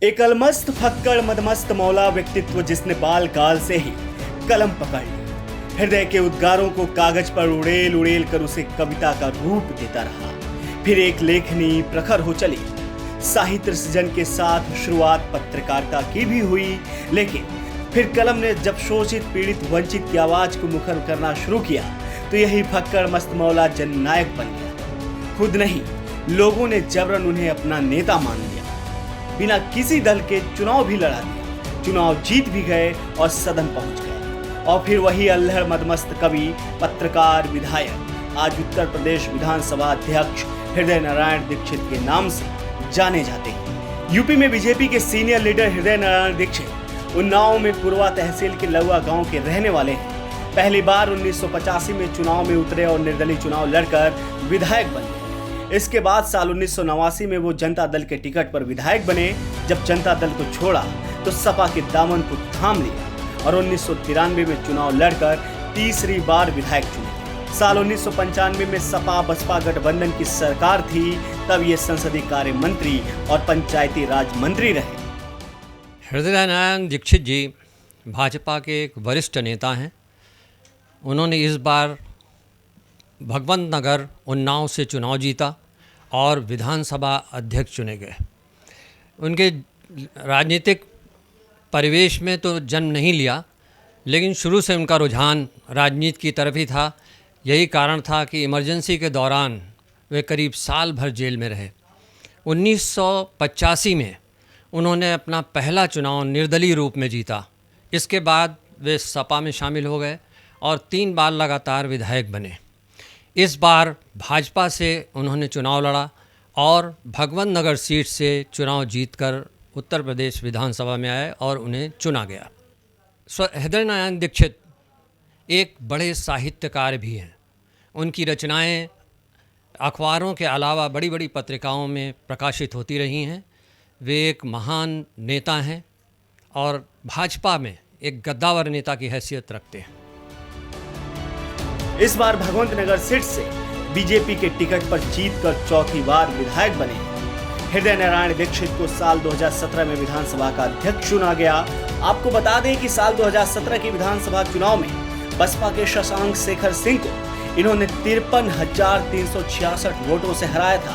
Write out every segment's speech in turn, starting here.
एक अलमस्त फक्कड़ मदमस्त मौला व्यक्तित्व जिसने बाल काल से ही कलम पकड़ ली, हृदय के उद्गारों को कागज पर उड़ेल उड़ेल कर उसे कविता का रूप देता रहा। फिर एक लेखनी प्रखर हो चली। साहित्य सृजन के साथ शुरुआत पत्रकारिता की भी हुई, लेकिन फिर कलम ने जब शोषित पीड़ित वंचित की आवाज को मुखर करना शुरू किया तो यही फक्कड़ मस्त मौला जननायक बन गया। खुद नहीं, लोगों ने जबरन उन्हें अपना नेता मान लिया। बिना किसी दल के चुनाव भी लड़ा दिया, चुनाव जीत भी गए और सदन पहुंच गए। और फिर वही अल्हड़ मदमस्त कवि, पत्रकार, विधायक आज उत्तर प्रदेश विधानसभा अध्यक्ष हृदय नारायण दीक्षित के नाम से जाने जाते हैं। यूपी में बीजेपी के सीनियर लीडर हृदय नारायण दीक्षित उन्नाव में पूर्वा तहसील के लौआ गांव के रहने वाले हैं। पहली बार 1985 में चुनाव में उतरे और निर्दलीय चुनाव लड़कर विधायक बने। इसके बाद साल 1989 में वो जनता दल के टिकट पर विधायक बने। जब जनता दल को छोड़ा तो सपा के दामन को थाम लिया और 1993 में चुनाव लड़कर तीसरी बार विधायक चुने। साल 1995 में सपा बसपा गठबंधन की सरकार थी, तब ये संसदीय कार्य मंत्री और पंचायती राज मंत्री रहे। हृदय नारायण दीक्षित जी भाजपा के एक वरिष्ठ नेता हैं। उन्होंने इस बार भगवंत नगर उन्नाव से चुनाव जीता और विधानसभा अध्यक्ष चुने गए। उनके राजनीतिक परिवेश में तो जन्म नहीं लिया, लेकिन शुरू से उनका रुझान राजनीति की तरफ ही था। यही कारण था कि इमरजेंसी के दौरान वे करीब साल भर जेल में रहे। 1985 में उन्होंने अपना पहला चुनाव निर्दलीय रूप में जीता। इसके बाद वे सपा में शामिल हो गए और 3 बार लगातार विधायक बने। इस बार भाजपा से उन्होंने चुनाव लड़ा और भगवंत नगर सीट से चुनाव जीतकर उत्तर प्रदेश विधानसभा में आए और उन्हें चुना गया। हृदय नारायण दीक्षित एक बड़े साहित्यकार भी हैं। उनकी रचनाएं अखबारों के अलावा बड़ी बड़ी पत्रिकाओं में प्रकाशित होती रही हैं। वे एक महान नेता हैं और भाजपा में एक गद्दावर नेता की हैसियत रखते हैं। इस बार भगवंत नगर सीट से बीजेपी के टिकट पर जीतकर चौथी बार विधायक बने। हृदय नारायण दीक्षित को साल 2017 में विधानसभा का अध्यक्ष चुना गया। आपको बता दें कि साल 2017 के विधानसभा चुनाव में बसपा के शशांक शेखर सिंह को इन्होंने 53,366 वोटों से हराया था।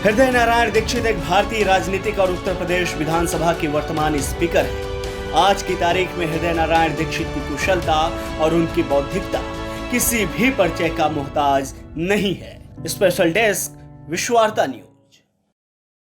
हृदय नारायण दीक्षित एक भारतीय राजनीतिक और उत्तर प्रदेश विधानसभा के वर्तमान स्पीकर है। आज की तारीख में हृदय नारायण दीक्षित की कुशलता और उनकी बौद्धिकता किसी भी परिचय का मोहताज नहीं है। स्पेशल डेस्क, विश्व वार्ता न्यूज।